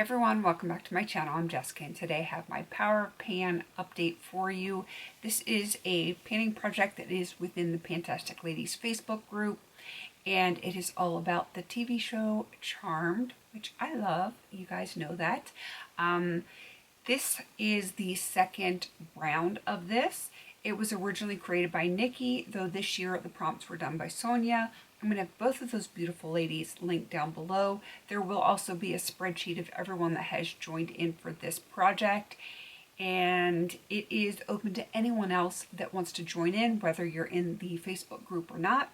everyone, welcome back to my channel. I'm Jessica and today I have my Power Pan update for you. This is a painting project that is within the Fantastic Ladies Facebook group, and it is all about the TV show Charmed, which I love. You guys know that. This is the second round of this. It was originally created by Nicke, though this year the prompts were done by Sonia. I'm going to have both of those beautiful ladies linked down below. There will also be a spreadsheet of everyone that has joined in for this project. And it is open to anyone else that wants to join in, whether you're in the Facebook group or not.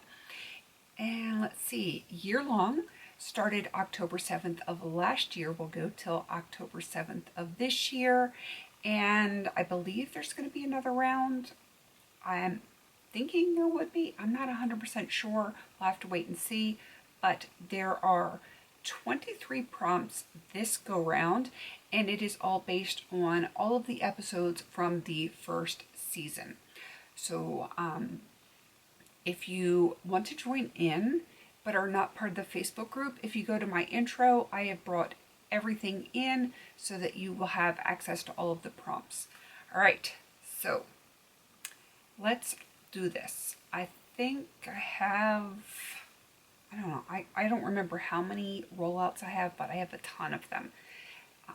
And let's see, year long, started October 7th of last year, will go till October 7th of this year. And I believe there's going to be another round. I'm thinking there would be. I'm not 100% sure. We'll have to wait and see. But there are 23 prompts this go round, and it is all based on all of the episodes from the first season. So if you want to join in but are not part of the Facebook group, if you go to my intro, I have brought everything in so that you will have access to all of the prompts. All right, so let's do this. I think I have, I don't know, I don't remember how many rollouts I have, but I have a ton of them.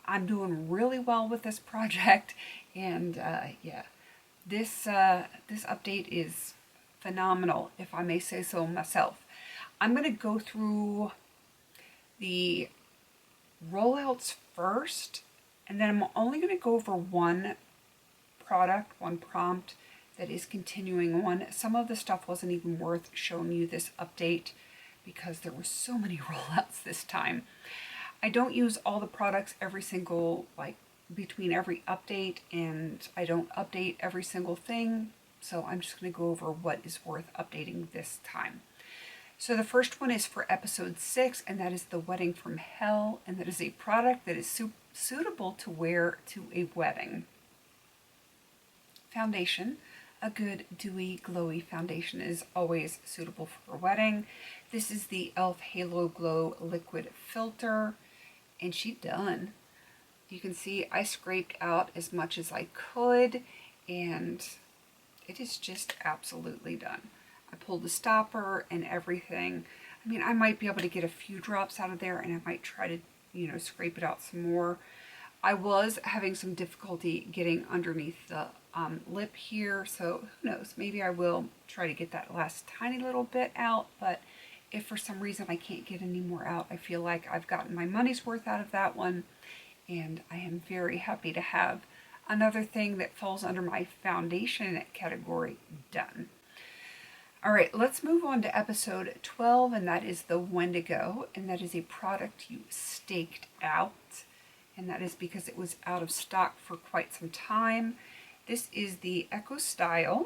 I'm doing really well with this project, and yeah, this update is phenomenal, if I may say so myself. I'm going to go through the rollouts first, and then I'm only going to go over one product, one prompt that is continuing on. Some of the stuff wasn't even worth showing you this update because there were so many rollouts this time. I don't use all the products every single, between every update, and I don't update every single thing. So I'm just going to go over what is worth updating this time. So the first one is for episode 6, and that is the Wedding from Hell, and that is a product that is suitable to wear to a wedding. Foundation. A good dewy, glowy foundation is always suitable for a wedding. This is the e.l.f. Halo Glow Liquid Filter, and she done. You can see I scraped out as much as I could, and it is just absolutely done. I pulled the stopper and everything. I mean, I might be able to get a few drops out of there, and I might try to, scrape it out some more. I was having some difficulty getting underneath the lip here, so who knows, maybe I will try to get that last tiny little bit out, but if for some reason I can't get any more out, I feel like I've gotten my money's worth out of that one, and I am very happy to have another thing that falls under my foundation category done. All right, let's move on to episode 12, and that is the Wendigo, and that is a product you staked out, and that is because it was out of stock for quite some time. This is the Eco Style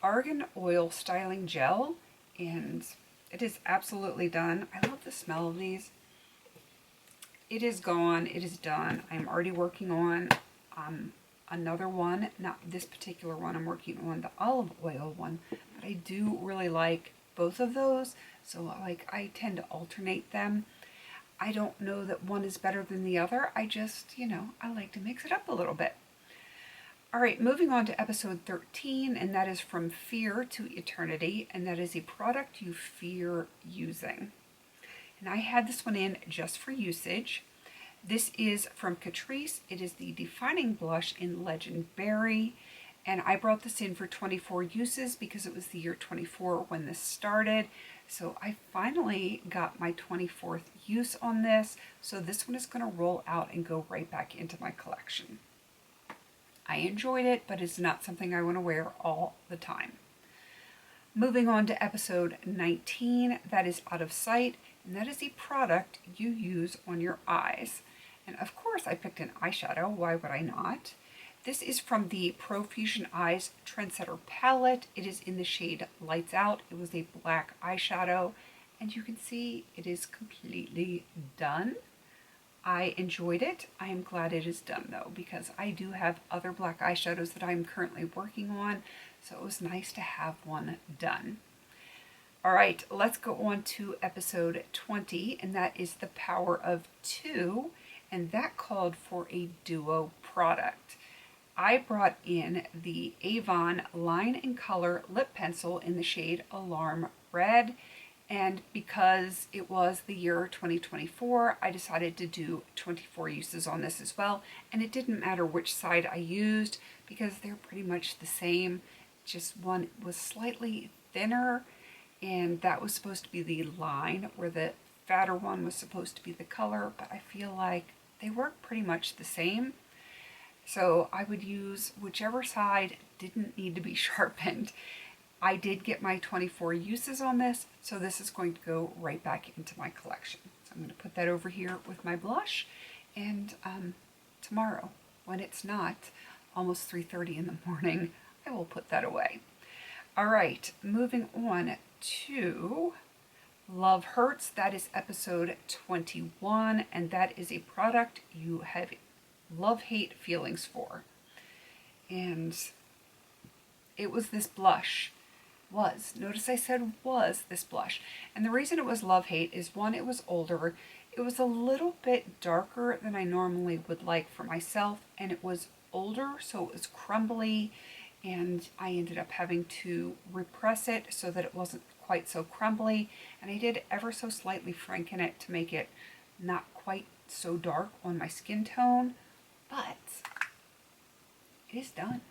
Argan Oil Styling Gel, and it is absolutely done. I love the smell of these. It is gone. It is done. I'm already working on another one. Not this particular one. I'm working on the olive oil one, but I do really like both of those, so I tend to alternate them. I don't know that one is better than the other. I just, I like to mix it up a little bit. All right, moving on to episode 13, and that is From Fear to Eternity, and that is a product you fear using. And I had this one in just for usage. This is from Catrice. It is the Defining Blush in Legend Berry, and I brought this in for 24 uses because it was the year 24 when this started. So I finally got my 24th use on this, so this one is going to roll out and go right back into my collection. I enjoyed it, but it's not something I want to wear all the time. Moving on to episode 19, that is Out of Sight, and that is a product you use on your eyes. And of course I picked an eyeshadow, why would I not? This is from the Profusion Eyes Trendsetter palette. It is in the shade Lights Out. It was a black eyeshadow, and you can see it is completely done. I enjoyed it. I am glad it is done though, because I do have other black eyeshadows that I'm currently working on, so it was nice to have one done. All right, let's go on to episode 20, and that is The Power of Two, and that called for a duo product. I brought in the Avon Line and Color Lip Pencil in the shade Alarm Red, and because it was the year 2024, I decided to do 24 uses on this as well, and it didn't matter which side I used because they're pretty much the same, just one was slightly thinner, and that was supposed to be the line, where the fatter one was supposed to be the color, but I feel like they work pretty much the same. So I would use whichever side didn't need to be sharpened. I did get my 24 uses on this, so this is going to go right back into my collection. So I'm going to put that over here with my blush, and tomorrow, when it's not almost 3:30 in the morning, I will put that away. All right, moving on to Love Hurts. That is episode 21, and that is a product you have love-hate feelings for. And it was this blush. Notice I said was this blush. And the reason it was love-hate is, one, it was older. It was a little bit darker than I normally would like for myself, and it was older, so it was crumbly, and I ended up having to repress it so that it wasn't quite so crumbly, and I did ever so slightly franken it to make it not quite so dark on my skin tone, but it is done.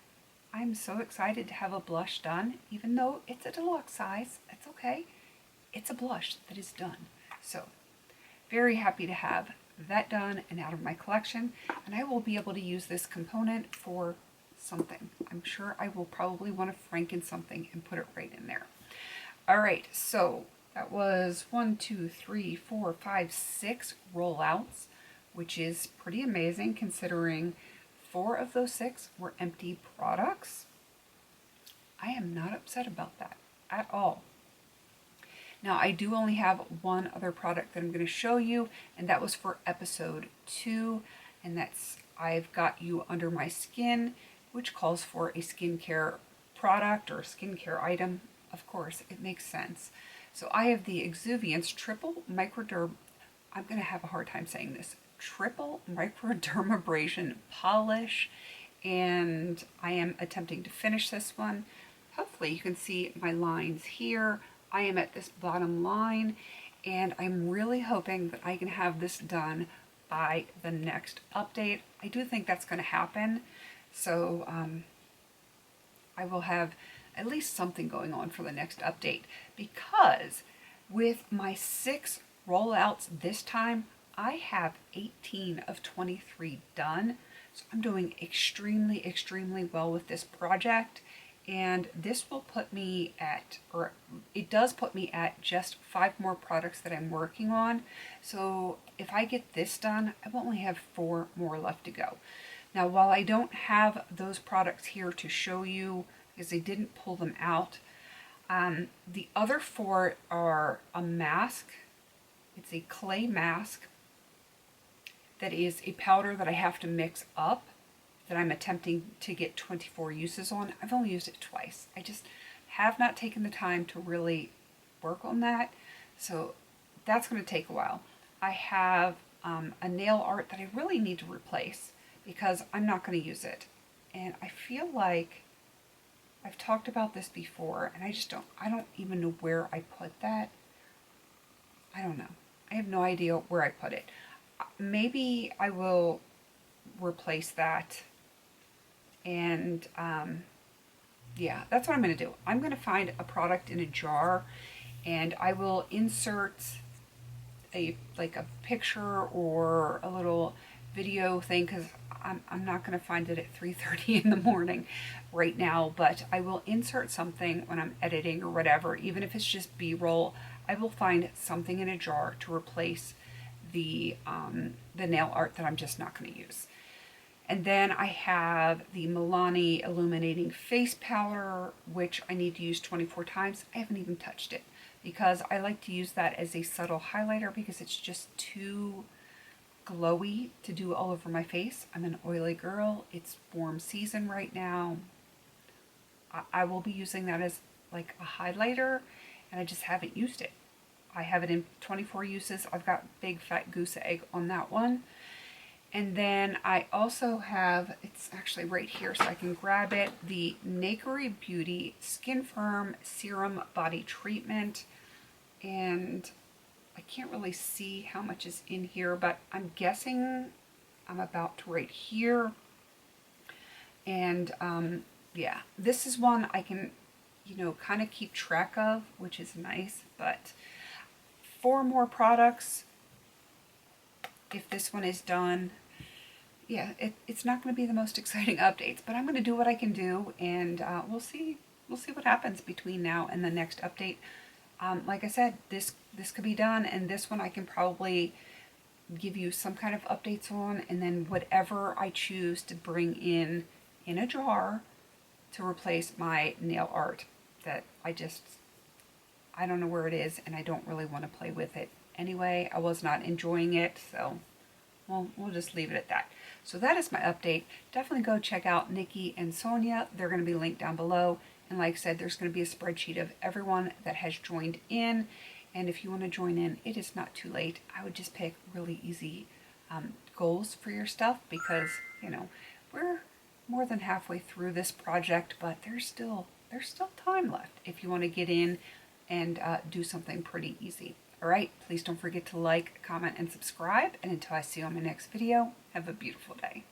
I'm so excited to have a blush done, even though it's a deluxe size. It's okay. It's a blush that is done. So, very happy to have that done and out of my collection, and I will be able to use this component for something. I'm sure I will probably want to franken something and put it right in there. All right, so that was 1, 2, 3, 4, 5, 6 rollouts, which is pretty amazing considering 4 of those 6 were empty products. I am not upset about that at all. Now, I do only have one other product that I'm going to show you, and that was for episode 2, and that's I've Got You Under My Skin, which calls for a skincare product or skincare item. Of course, it makes sense. So I have the Exuviance Triple Microderm, I'm going to have a hard time saying this, Triple Microdermabrasion Polish, and I am attempting to finish this one. Hopefully you can see my lines here. I am at this bottom line, and I'm really hoping that I can have this done by the next update. I do think that's going to happen, so I will have at least something going on for the next update, because with my 6 rollouts this time, I have 18 of 23 done. So I'm doing extremely, extremely well with this project, and this will put me at, or it does put me at, just 5 more products that I'm working on. So if I get this done, I will only have 4 more left to go. Now, while I don't have those products here to show you, because I didn't pull them out, the other 4 are a mask. It's a clay mask that is a powder that I have to mix up, that I'm attempting to get 24 uses on. I've only used it twice. I just have not taken the time to really work on that, so that's going to take a while. I have a nail art that I really need to replace because I'm not going to use it, and I feel like I've talked about this before, and I don't even know where I put that. I don't know. I have no idea where I put it. Maybe I will replace that, and yeah, that's what I'm going to do. I'm going to find a product in a jar, and I will insert a picture or a little video thing, because I'm not going to find it at 3:30 in the morning right now, but I will insert something when I'm editing or whatever, even if it's just B-roll. I will find something in a jar to replace the nail art that I'm just not going to use. And then I have the Milani Illuminating Face Powder, which I need to use 24 times. I haven't even touched it because I like to use that as a subtle highlighter because it's just too glowy to do all over my face. I'm an oily girl. It's warm season right now. I will be using that as like a highlighter, and I just haven't used it. I have it in 24 uses. I've got big fat goose egg on that one. And then I also have, it's actually right here so I can grab it, the Nicke Beauty Skin Firm Serum Body Treatment. And I can't really see how much is in here, but I'm guessing I'm about to right here. And yeah, this is one I can, you know, kind of keep track of, which is nice. But 4 more products, if this one is done. Yeah, it's not going to be the most exciting updates, but I'm going to do what I can do, and we'll see what happens between now and the next update. Like I said, this could be done, and this one I can probably give you some kind of updates on, and then whatever I choose to bring in a jar to replace my nail art that I don't know where it is, and I don't really want to play with it anyway. I was not enjoying it, so we'll just leave it at that. So that is my update. Definitely go check out Nicke and Sonia. They're going to be linked down below. And like I said, there's going to be a spreadsheet of everyone that has joined in. And if you want to join in, it is not too late. I would just pick really easy goals for your stuff because, you know, we're more than halfway through this project, but there's still time left if you want to get in and do something pretty easy. All right, please don't forget to like, comment, and subscribe. And until I see you on my next video, have a beautiful day.